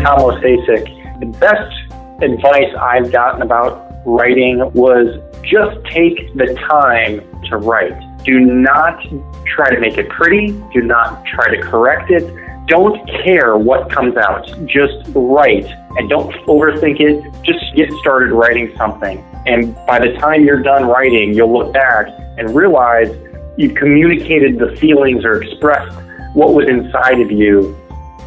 Tom Ostasek. The best advice I've gotten about writing was just take the time to write. Do not try to make it pretty. Do not try to correct it. Don't care what comes out. Just write and don't overthink it. Just get started writing something. And by the time you're done writing, you'll look back and realize you've communicated the feelings or expressed what was inside of you.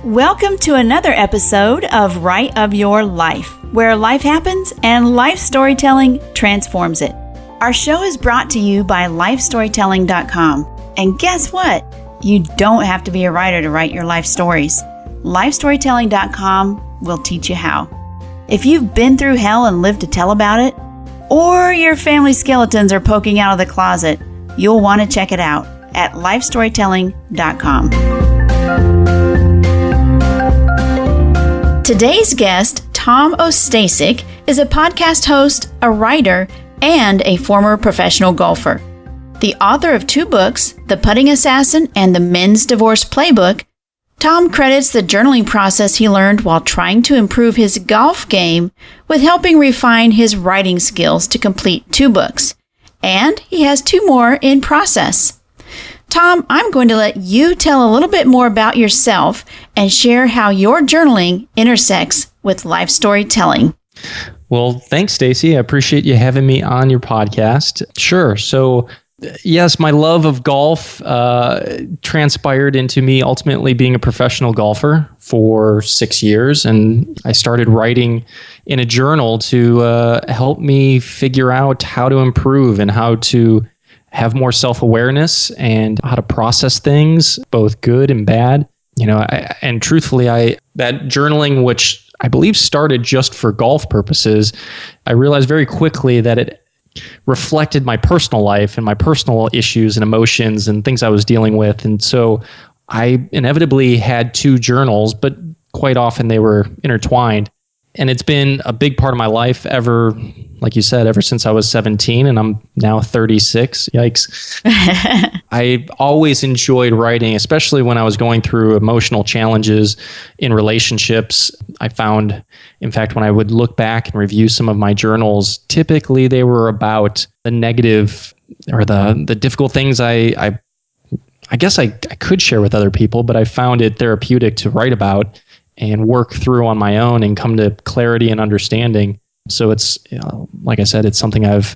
Welcome to another episode of Write of Your Life, where life happens and life storytelling transforms it. Our show is brought to you by lifestorytelling.com. And guess what? You don't have to be a writer to write your life stories. Lifestorytelling.com will teach you how. If you've been through hell and lived to tell about it, or your family skeletons are poking out of the closet, you'll want to check it out at lifestorytelling.com. Today's guest, Tom Ostasek, is a podcast host, a writer, and a former professional golfer. The author of 2 books, The Putting Assassin and The Men's Divorce Playbook, Tom credits the journaling process he learned while trying to improve his golf game with helping refine his writing skills to complete 2 books. And he has 2 more in process. Tom, I'm going to let you tell a little bit more about yourself and share how your journaling intersects with life storytelling. Well, thanks, Stacy. I appreciate you having me on your podcast. Sure. So, yes, my love of golf transpired into me ultimately being a professional golfer for 6 years. And I started writing in a journal to help me figure out how to improve and how to have more self-awareness and how to process things, both good and bad. And truthfully, that journaling, which I believe started just for golf purposes, I realized very quickly that it reflected my personal life and my personal issues and emotions and things I was dealing with. And so I inevitably had 2 journals, but quite often they were intertwined. And it's been a big part of my life ever, like you said, ever since I was 17, and I'm now 36. Yikes. I always enjoyed writing, especially when I was going through emotional challenges in relationships. I found, in fact, when I would look back and review some of my journals, typically they were about the negative or the difficult things I guess I could share with other people, but I found it therapeutic to write about and work through on my own and come to clarity and understanding. So it's, like I said, it's something I've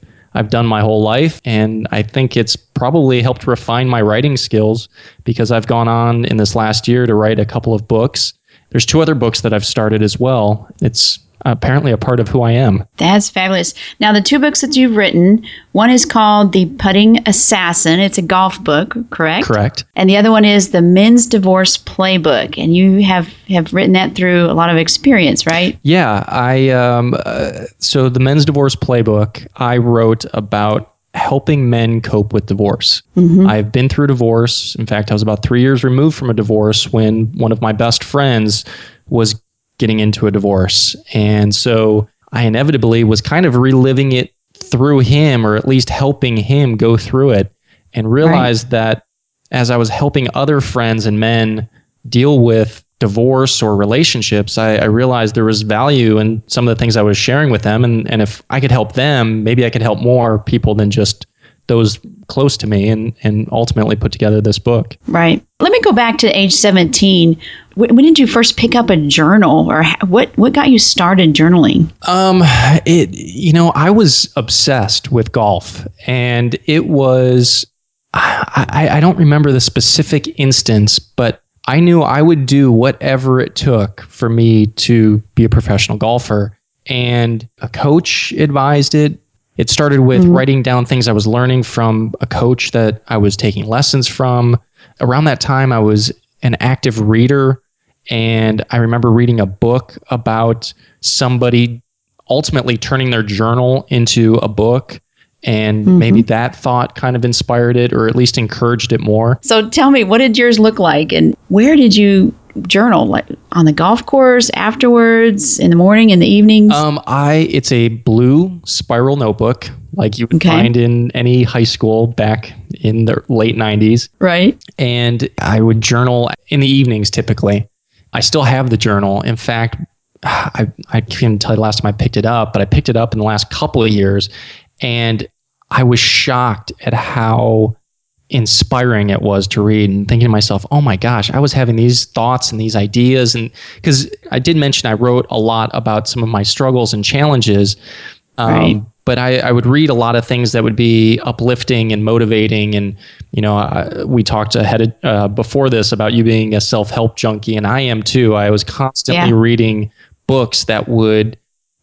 done my whole life, and I think it's probably helped refine my writing skills because I've gone on in this last year to write a couple of books. There's 2 other books that I've started as well. It's apparently a part of who I am. That's fabulous. Now, the 2 books that you've written, one is called The Putting Assassin. It's a golf book, correct? Correct. And the other one is The Men's Divorce Playbook. And you have written that through a lot of experience, right? Yeah. So The Men's Divorce Playbook, I wrote about helping men cope with divorce. Mm-hmm. I've been through divorce. In fact, I was about 3 years removed from a divorce when one of my best friends was getting into a divorce. And so I inevitably was kind of reliving it through him, or at least helping him go through it, and realized that as I was helping other friends and men deal with divorce or relationships, I realized there was value in some of the things I was sharing with them. And if I could help them, maybe I could help more people than just those close to me, and ultimately put together this book. Right. Let me go back to age 17. When did you first pick up a journal, or what got you started journaling? I was obsessed with golf, and it was, I don't remember the specific instance, but I knew I would do whatever it took for me to be a professional golfer. And a coach advised it. It started with writing down things I was learning from a coach that I was taking lessons from. Around that time, I was an active reader, and I remember reading a book about somebody ultimately turning their journal into a book, and maybe that thought kind of inspired it, or at least encouraged it more. So tell me, what did yours look like, and where did you journal? Like on the golf course, afterwards, in the morning, in the evenings? It's a blue spiral notebook like you would find in any high school back in the late 90s. Right. And I would journal in the evenings typically. I still have the journal. In fact, I can't tell you the last time I picked it up, but I picked it up in the last couple of years, and I was shocked at how inspiring it was to read, and thinking to myself, oh my gosh, I was having these thoughts and these ideas. And because I did mention I wrote a lot about some of my struggles and challenges, right. But I would read a lot of things that would be uplifting and motivating. And, we talked before this about you being a self-help junkie, and I am too. I was constantly reading books that would,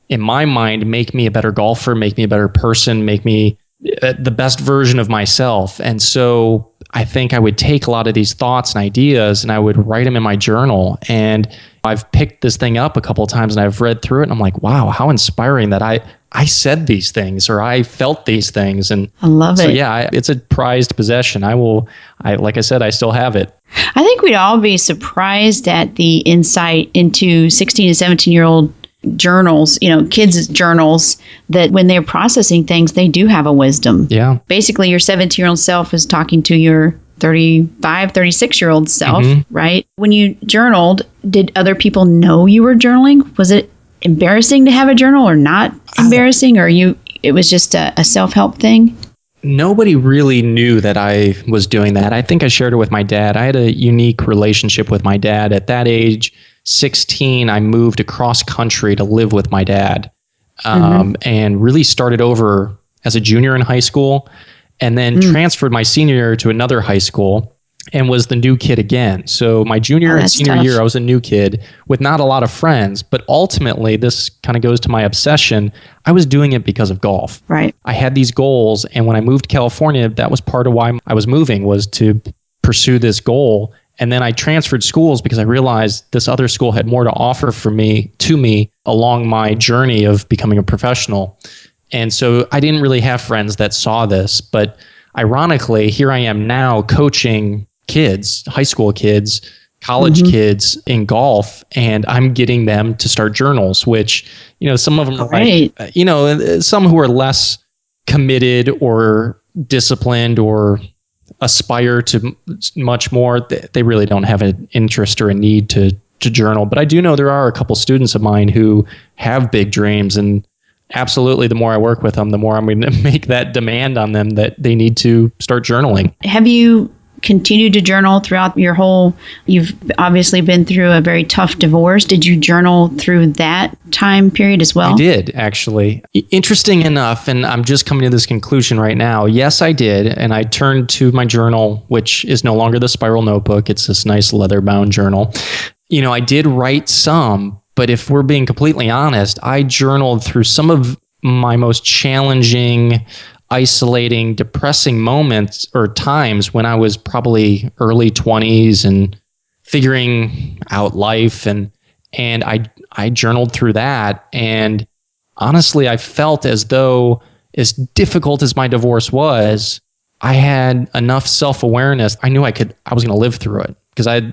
in my mind, make me a better golfer, make me a better person, make me the best version of myself. And so I think I would take a lot of these thoughts and ideas and I would write them in my journal. And I've picked this thing up a couple of times and I've read through it and I'm like, wow, how inspiring that I said these things or I felt these things. And I love it. So yeah, it's a prized possession. Like I said, I still have it. I think we'd all be surprised at the insight into 16 to 17-year-old journals, kids' journals, that when they're processing things, they do have a wisdom. Yeah. Basically, your 17-year-old self is talking to your 35, 36-year-old self, right? When you journaled, did other people know you were journaling? Was it embarrassing to have a journal or not embarrassing? Or it was just a self-help thing? Nobody really knew that I was doing that. I think I shared it with my dad. I had a unique relationship with my dad. At that age, 16, I moved across country to live with my dad, and really started over as a junior in high school, and then transferred my senior year to another high school and was the new kid again. So my junior and senior year, I was a new kid with not a lot of friends, but ultimately this kind of goes to my obsession. I was doing it because of golf. Right. I had these goals, and when I moved to California, that was part of why I was moving, was to pursue this goal. And then I transferred schools because I realized this other school had more to offer to me along my journey of becoming a professional. And so I didn't really have friends that saw this, but ironically, here I am now coaching kids, high school kids, college kids in golf, and I'm getting them to start journals, which, some of them are like, some who are less committed or disciplined or aspire to much more, they really don't have an interest or a need to journal. But I do know there are a couple students of mine who have big dreams, and absolutely, the more I work with them, the more I'm going to make that demand on them that they need to start journaling. Have you continued to journal throughout you've obviously been through a very tough divorce. Did you journal through that time period as well? I did, actually. Interesting enough, and I'm just coming to this conclusion right now. Yes, I did. And I turned to my journal, which is no longer the spiral notebook. It's this nice leather-bound journal. I did write some, but if we're being completely honest, I journaled through some of my most challenging, isolating, depressing moments or times when I was probably early 20s and figuring out life, and I journaled through that. And honestly, I felt as though, as difficult as my divorce was, I had enough self-awareness. I knew I was going to live through it because I'd,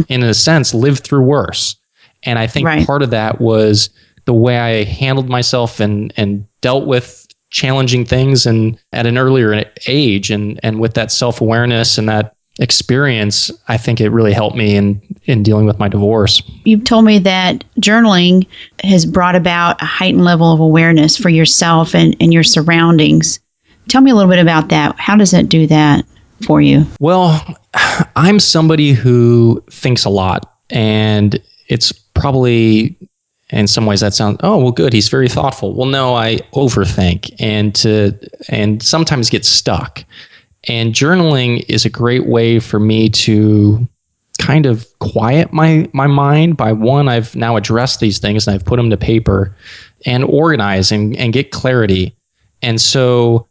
in a sense, lived through worse. And I think part of that was the way I handled myself and dealt with challenging things, and at an earlier age, and with that self-awareness and that experience, I think it really helped me in dealing with my divorce. You've told me that journaling has brought about a heightened level of awareness for yourself and your surroundings. Tell me a little bit about that. How does that do that for you? Well, I'm somebody who thinks a lot, and it's probably, in some ways, that sounds, oh, well, good, he's very thoughtful. Well, no, I overthink and sometimes get stuck. And journaling is a great way for me to kind of quiet my mind. By one, I've now addressed these things and I've put them to paper and organize and get clarity. And so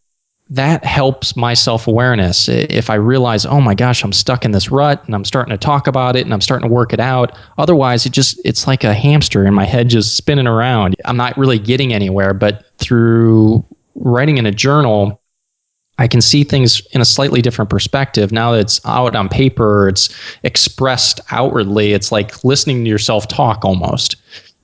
that helps my self-awareness. If I realize, oh my gosh, I'm stuck in this rut and I'm starting to talk about it and I'm starting to work it out. Otherwise, it's like a hamster in my head just spinning around. I'm not really getting anywhere, but through writing in a journal, I can see things in a slightly different perspective. Now that it's out on paper, it's expressed outwardly. It's like listening to yourself talk almost.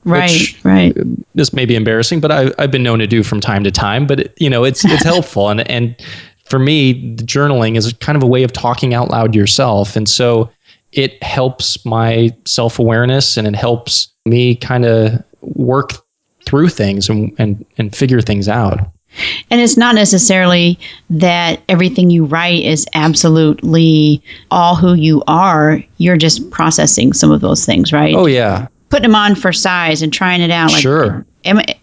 Right. This may be embarrassing, but I've been known to do from time to time. But it's helpful, and for me, the journaling is kind of a way of talking out loud to yourself, and so it helps my self-awareness, and it helps me kind of work through things and figure things out. And it's not necessarily that everything you write is absolutely all who you are. You're just processing some of those things, right? Oh, yeah. Putting them on for size and trying it out. Like, sure.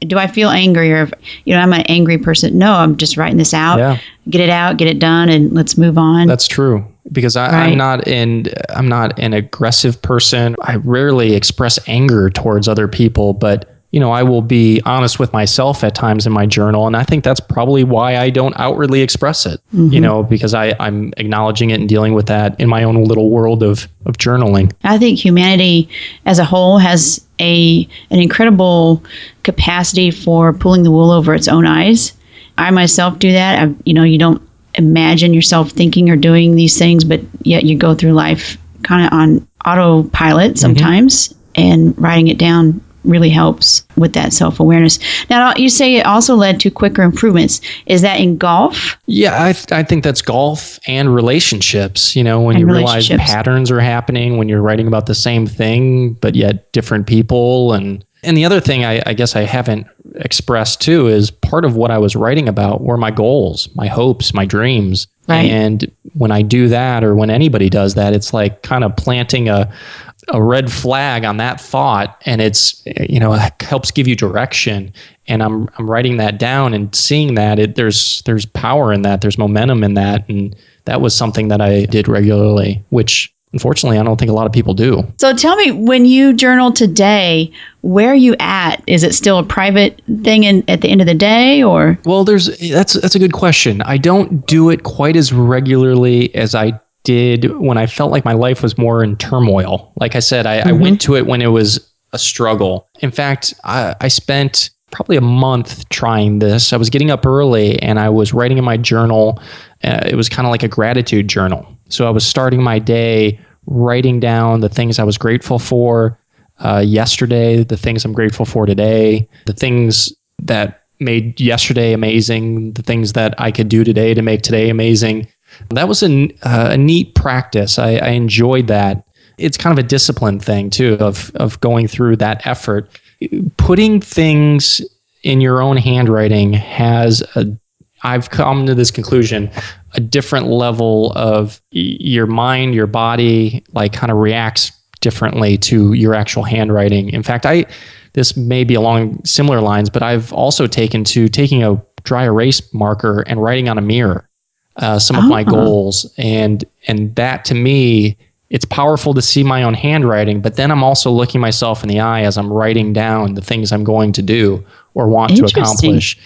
Do I feel angry, or, I'm an angry person? No, I'm just writing this out. Yeah. Get it out, get it done, and let's move on. That's true. Because I'm not an aggressive person. I rarely express anger towards other people, but I will be honest with myself at times in my journal. And I think that's probably why I don't outwardly express it, because I'm acknowledging it and dealing with that in my own little world of journaling. I think humanity as a whole has an incredible capacity for pulling the wool over its own eyes. I myself do that. You don't imagine yourself thinking or doing these things, but yet you go through life kind of on autopilot sometimes, and writing it down really helps with that self-awareness. Now, you say it also led to quicker improvements. Is that in golf? Yeah, I think that's golf and relationships. When you realize patterns are happening, when you're writing about the same thing, but yet different people. And the other thing I guess I haven't expressed too is part of what I was writing about were my goals, my hopes, my dreams. Right. And when I do that, or when anybody does that, it's like kind of planting a red flag on that thought, and it's it helps give you direction. And I'm writing that down and seeing that there's power in that, there's momentum in that, and that was something that I did regularly, which unfortunately I don't think a lot of people do. So tell me, when you journal today, where are you at? Is it still a private thing at the end of the day, or? Well, that's a good question. I don't do it quite as regularly as I did when I felt like my life was more in turmoil. Like I said, I went to it when it was a struggle. In fact, I spent probably a month trying this. I was getting up early and I was writing in my journal. It was kind of like a gratitude journal. So I was starting my day writing down the things I was grateful for yesterday, the things I'm grateful for today, the things that made yesterday amazing, the things that I could do today to make today amazing. That was a neat practice. I enjoyed that. It's kind of a discipline thing too, of going through that effort. Putting things in your own handwriting I've come to this conclusion, a different level of your mind, your body, like kind of reacts differently to your actual handwriting. In fact, this may be along similar lines, but I've also taking a dry erase marker and writing on a mirror some of my goals. And that, to me, it's powerful to see my own handwriting, but then I'm also looking myself in the eye as I'm writing down the things I'm going to do or want to accomplish.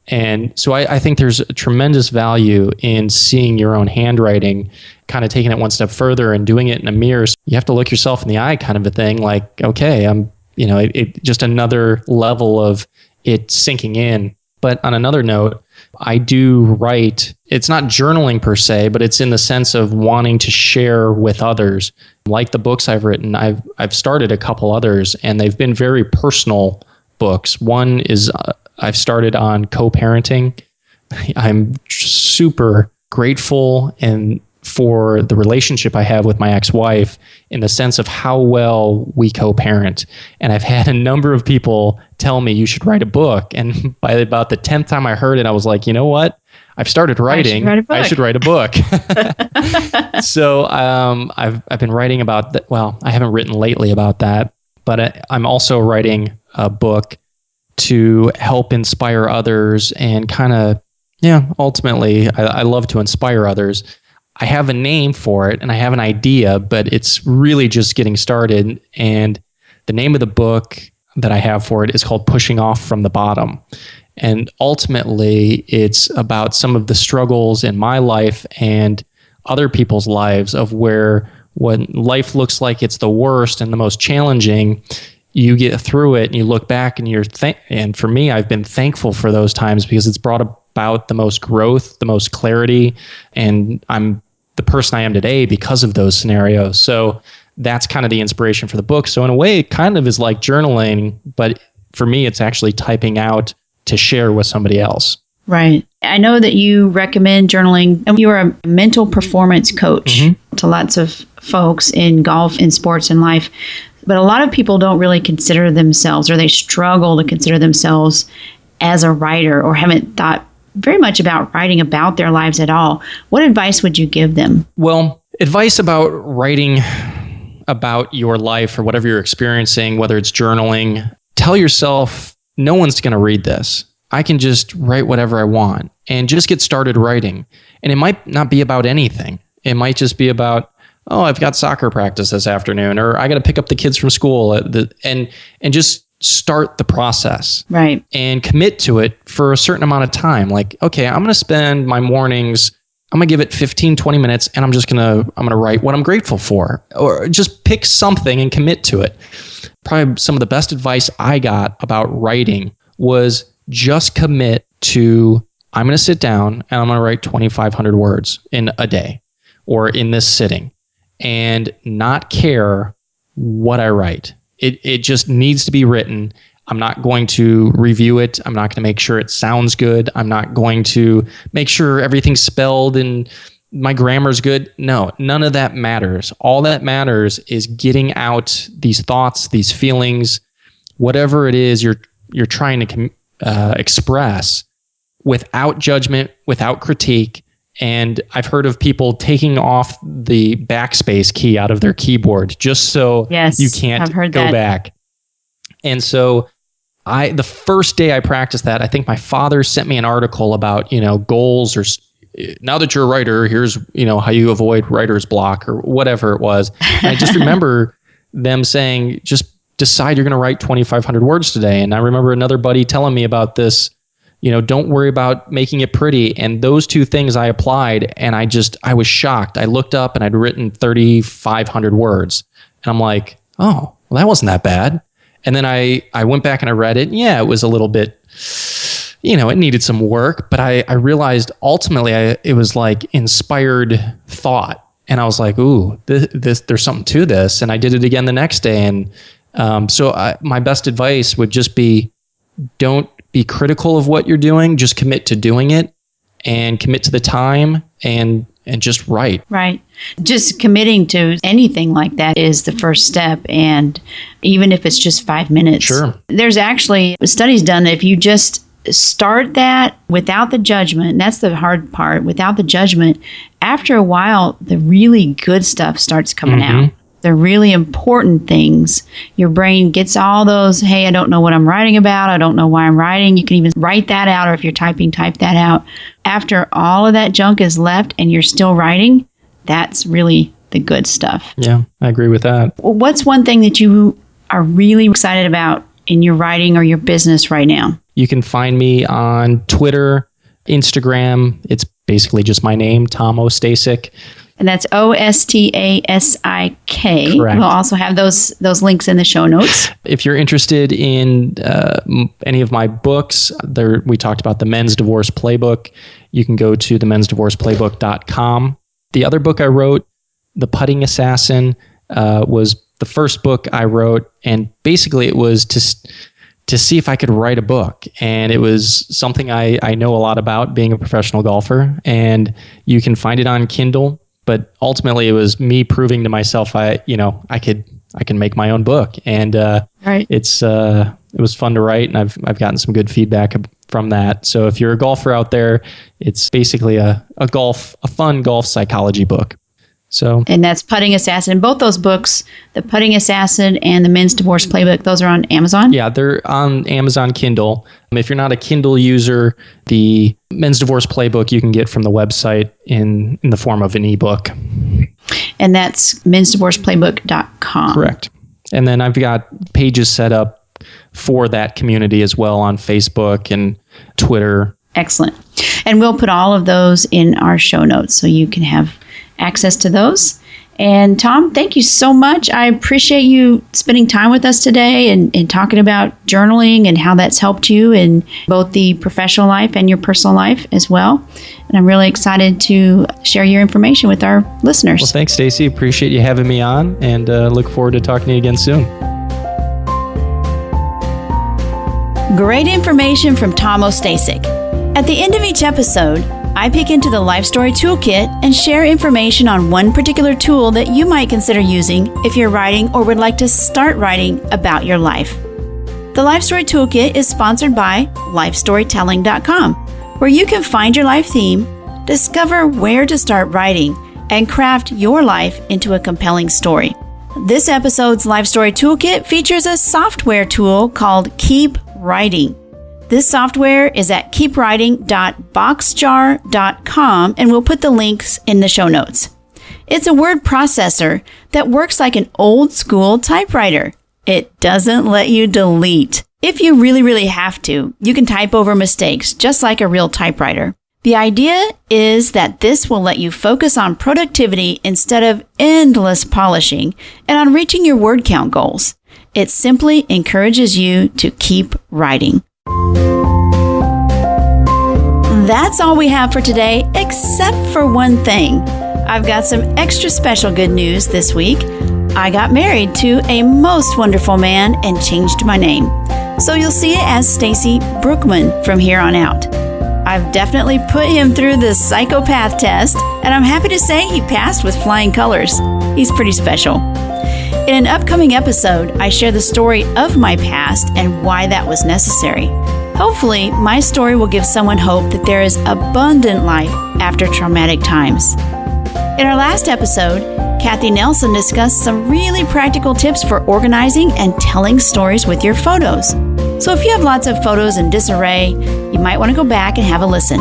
And so I think there's a tremendous value in seeing your own handwriting, kind of taking it one step further and doing it in a mirror. So you have to look yourself in the eye, kind of a thing, like, okay, I'm, it just another level of it sinking in. But on another note, I do write. It's not journaling per se, but it's in the sense of wanting to share with others. Like the books I've written, I've started a couple others, and they've been very personal books. One is I've started on co-parenting. I'm super grateful for the relationship I have with my ex-wife in the sense of how well we co-parent. And I've had a number of people tell me you should write a book. And by about the 10th time I heard it, I was like, you know what? I've started writing. I should write a book. So I've been writing about that. Well, I haven't written lately about that, but I'm also writing a book to help inspire others and kind of, ultimately, I love to inspire others. I have a name for it and I have an idea, but it's really just getting started. And the name of the book that I have for it is called Pushing Off from the Bottom. And ultimately, it's about some of the struggles in my life and other people's lives of where when life looks like it's the worst and the most challenging, you get through it and you look back and and for me, I've been thankful for those times because it's brought about the most growth, the most clarity, and I'm the person I am today because of those scenarios. So that's kind of the inspiration for the book. So in a way, it kind of is like journaling, but for me, it's actually typing out to share with somebody else. Right. I know that you recommend journaling, and you are a mental performance coach to lots of folks in golf, in sports, and life. But a lot of people don't really consider themselves, or they struggle to consider themselves as a writer, or haven't thought very much about writing about their lives at all. What advice would you give them? Well, advice about writing about your life or whatever you're experiencing, whether it's journaling, tell yourself, no one's going to read this. I can just write whatever I want and just get started writing. And it might not be about anything. It might just be about, oh, I've got soccer practice this afternoon, or I got to pick up the kids from school, and just start the process. Right. And commit to it for a certain amount of time. Like, okay, I'm going to spend my mornings, I'm going to give it 15, 20 minutes, and I'm going to write what I'm grateful for, or just pick something and commit to it. Probably some of the best advice I got about writing was just commit to, I'm going to sit down and I'm going to write 2,500 words in a day or in this sitting, and not care what I write. It just needs to be written. I'm not going to review it. I'm not going to make sure it sounds good. I'm not going to make sure everything's spelled and my grammar's good. No, none of that matters. All that matters is getting out these thoughts, these feelings, whatever it is you're trying to express, without judgment, without critique. And I've heard of people taking off the backspace key out of their keyboard just so you can't go back. And so the first day I practiced that, I think my father sent me an article about, goals, or now that you're a writer, here's, how you avoid writer's block, or whatever it was. And I just remember them saying, just decide you're going to write 2,500 words today. And I remember another buddy telling me about this, don't worry about making it pretty. And those two things I applied, and I was shocked. I looked up and I'd written 3,500 words. And I'm like, oh, well, that wasn't that bad. And then I went back and I read it. Yeah, it was a little bit, it needed some work. But I realized ultimately it was like inspired thought. And I was like, ooh, there's something to this. And I did it again the next day. And my best advice would just be, don't be critical of what you're doing. Just commit to doing it, and commit to the time, and just write. Right. Just committing to anything like that is the first step. And even if it's just 5 minutes. Sure. There's actually studies done that if you just start that without the judgment, that's the hard part, without the judgment, after a while, the really good stuff starts coming out. The really important things. Your brain gets all those, hey, I don't know what I'm writing about. I don't know why I'm writing. You can even write that out, or if you're typing, type that out. After all of that junk is left and you're still writing, that's really the good stuff. Yeah, I agree with that. Well, what's one thing that you are really excited about in your writing or your business right now? You can find me on Twitter, Instagram. It's basically just my name, Tom Ostasic. And that's Ostasik. Correct. We'll also have those links in the show notes. If you're interested in any of my books, we talked about the Men's Divorce Playbook. You can go to themensdivorceplaybook.com. The other book I wrote, The Putting Assassin, was the first book I wrote. And basically it was to see if I could write a book. And it was something I know a lot about, being a professional golfer. And you can find it on Kindle. But ultimately, it was me proving to myself I can make my own book, and right. It was fun to write, and I've gotten some good feedback from that. So if you're a golfer out there, it's basically a fun golf psychology book. And that's Putting Assassin. Both those books, The Putting Assassin and The Men's Divorce Playbook, those are on Amazon? Yeah, they're on Amazon Kindle. If you're not a Kindle user, the Men's Divorce Playbook you can get from the website in the form of an ebook. And that's mensdivorceplaybook.com. Correct. And then I've got pages set up for that community as well on Facebook and Twitter. Excellent. And we'll put all of those in our show notes so you can have access to those. And Tom, thank you so much. I appreciate you spending time with us today and talking about journaling and how that's helped you in both the professional life and your personal life as well. And I'm really excited to share your information with our listeners. Well, thanks, Stacey. Appreciate you having me on, and look forward to talking to you again soon. Great information from Tom Ostasic. At the end of each episode, I peek into the Life Story Toolkit and share information on one particular tool that you might consider using if you're writing or would like to start writing about your life. The Life Story Toolkit is sponsored by lifestorytelling.com, where you can find your life theme, discover where to start writing, and craft your life into a compelling story. This episode's Life Story Toolkit features a software tool called Keep Writing. This software is at keepwriting.boxjar.com, and we'll put the links in the show notes. It's a word processor that works like an old school typewriter. It doesn't let you delete. If you really have to, you can type over mistakes just like a real typewriter. The idea is that this will let you focus on productivity instead of endless polishing and on reaching your word count goals. It simply encourages you to keep writing. That's all we have for today, except for one thing. I've got some extra special good news this week. I got married to a most wonderful man and changed my name. So you'll see it as Stacy Brookman from here on out. I've definitely put him through the psychopath test, and I'm happy to say he passed with flying colors. He's pretty special. In an upcoming episode, I share the story of my past and why that was necessary. Hopefully, my story will give someone hope that there is abundant life after traumatic times. In our last episode, Kathy Nelson discussed some really practical tips for organizing and telling stories with your photos. So if you have lots of photos in disarray, you might want to go back and have a listen.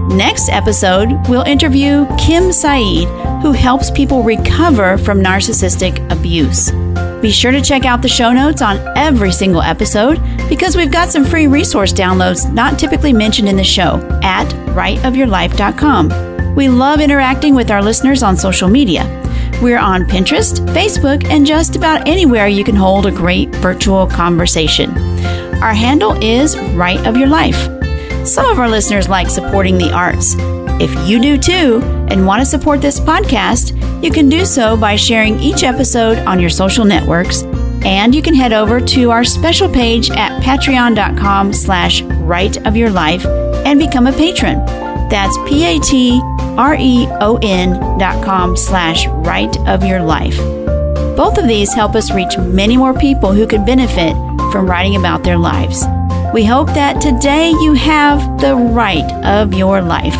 Next episode, we'll interview Kim Saeed, who helps people recover from narcissistic abuse. Be sure to check out the show notes on every single episode because we've got some free resource downloads not typically mentioned in the show at writeofyourlife.com. We love interacting with our listeners on social media. We're on Pinterest, Facebook, and just about anywhere you can hold a great virtual conversation. Our handle is Write of Your Life. Some of our listeners like supporting the arts. If you do too and want to support this podcast, you can do so by sharing each episode on your social networks, and you can head over to our special page at patreon.com/writeofyourlife and become a patron. That's patreon.com/writeofyourlife. Both of these help us reach many more people who could benefit from writing about their lives. We hope that today you have the right of your life.